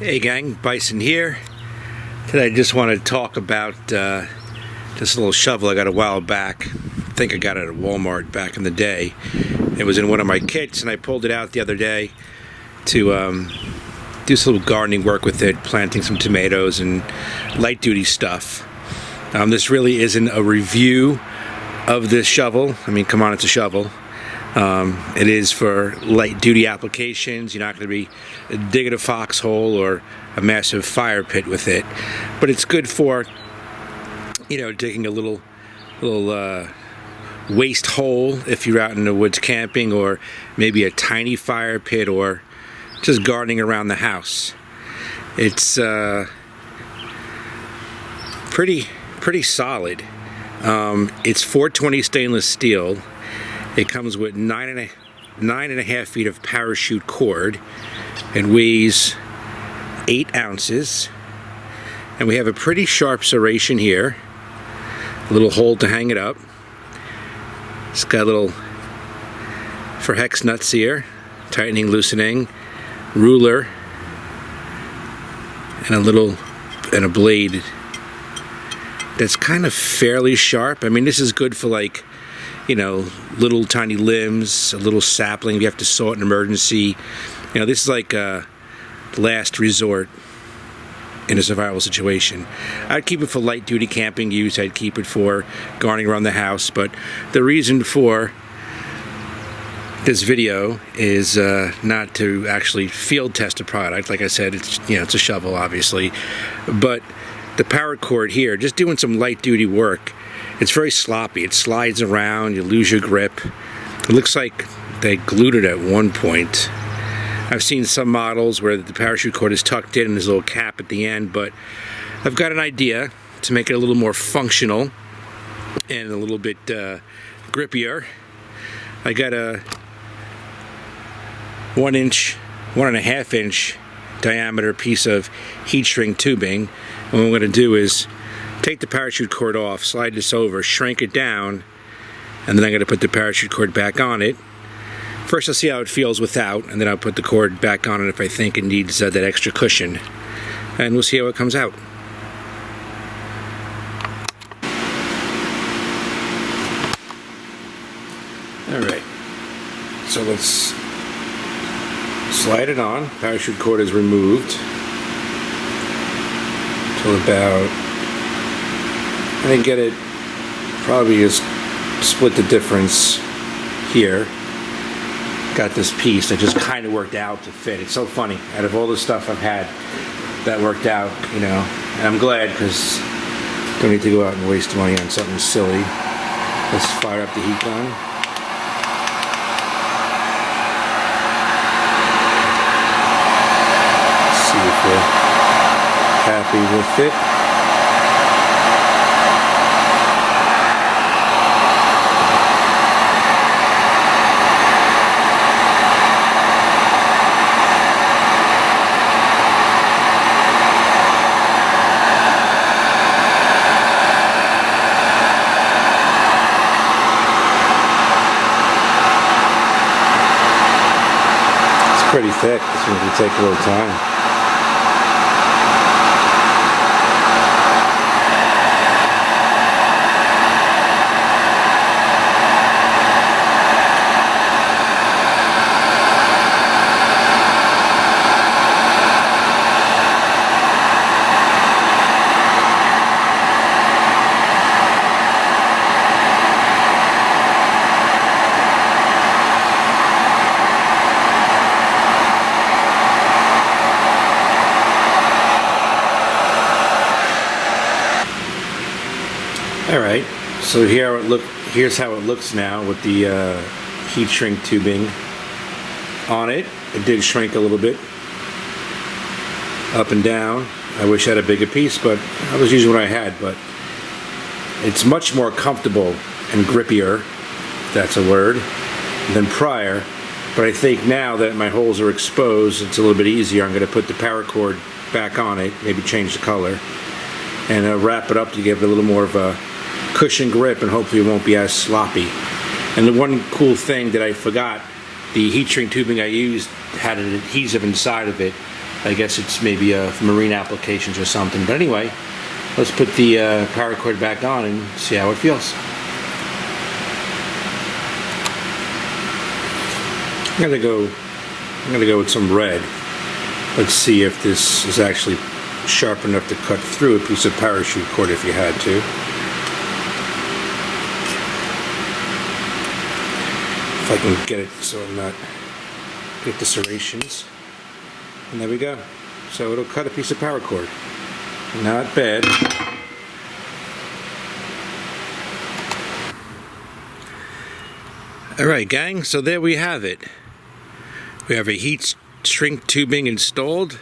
Hey gang, Bison here. Today I just want to talk about this little shovel I got a while back. I think I got it at Walmart back in the day. It was in one of my kits and I pulled it out the other day to do some little gardening work with it, planting some tomatoes and light duty stuff. This really isn't a review of this shovel. I mean, come on, it's a shovel. It is for light duty applications. You're not going to be digging a foxhole or a massive fire pit with it, but it's good for, you know, digging a little waste hole if you're out in the woods camping, or maybe a tiny fire pit, or just gardening around the house. It's pretty solid. It's 420 stainless steel. It comes with 9.5 feet of parachute cord. It weighs 8 ounces. And we have a pretty sharp serration here. A little hole to hang it up. It's got a little for hex nuts here. Tightening, loosening, ruler, and a blade that's kind of fairly sharp. I mean, this is good for, like, you know, little tiny limbs, a little sapling if you have to saw it in emergency. You know, this is like a last resort in a survival situation. I'd keep it for light duty camping use. I'd keep it for gardening around the house. But the reason for this video is not to actually field test a product. Like I said, it's, you know, it's a shovel, obviously. But the power cord here, just doing some light duty work, it's very sloppy. It slides around, you lose your grip. It looks like they glued it at one point. I've seen some models where the parachute cord is tucked in and there's a little cap at the end, but I've got an idea to make it a little more functional and a little bit grippier. I got a 1.5 inch diameter piece of heat shrink tubing. And what I'm going to do is take the parachute cord off, slide this over, shrink it down, and then I'm going to put the parachute cord back on it. First I'll see how it feels without, and then I'll put the cord back on it if I think it needs that extra cushion. And we'll see how it comes out. Alright, so let's slide it on. Parachute cord is removed till about, I didn't get it, probably just split the difference here. Got this piece that just kind of worked out to fit. It's so funny. Out of all the stuff I've had, that worked out, you know. And I'm glad, because don't need to go out and waste money on something silly. Let's fire up the heat gun. Let's see if we're happy with it. Pretty thick. This one will take a little time. Alright, so here's how it looks now with the heat shrink tubing on it. It did shrink a little bit up and down. I wish I had a bigger piece, but I was using what I had. But it's much more comfortable and grippier, if that's a word, than prior. But I think now that my holes are exposed, it's a little bit easier. I'm going to put the power cord back on it, maybe change the color, and wrap it up to give it a little more of a cushion grip, and hopefully it won't be as sloppy. And the one cool thing that I forgot, the heat shrink tubing I used had an adhesive inside of it I guess it's maybe for marine applications or something. But anyway, let's put the paracord back on and see how it feels. I'm gonna go with some red. Let's see if this is actually sharp enough to cut through a piece of parachute cord if you had to. If I can get it so I'm not get the serrations. And there we go. So it'll cut a piece of paracord. Not bad. Alright gang, so there we have it. We have a heat shrink tubing installed,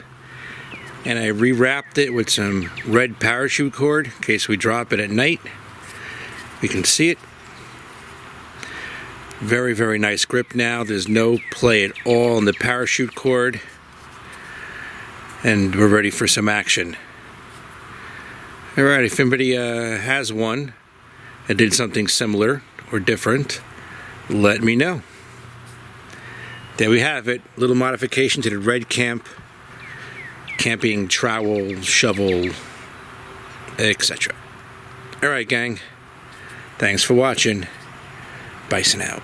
and I rewrapped it with some red parachute cord in case we drop it at night. We can see it. Very, very nice grip now. There's no play at all in the parachute cord. And we're ready for some action. Alright, if anybody has one that did something similar or different, let me know. There we have it. Little modification to the REDCAMP camping trowel, shovel, etc. Alright gang, thanks for watching. Bison out.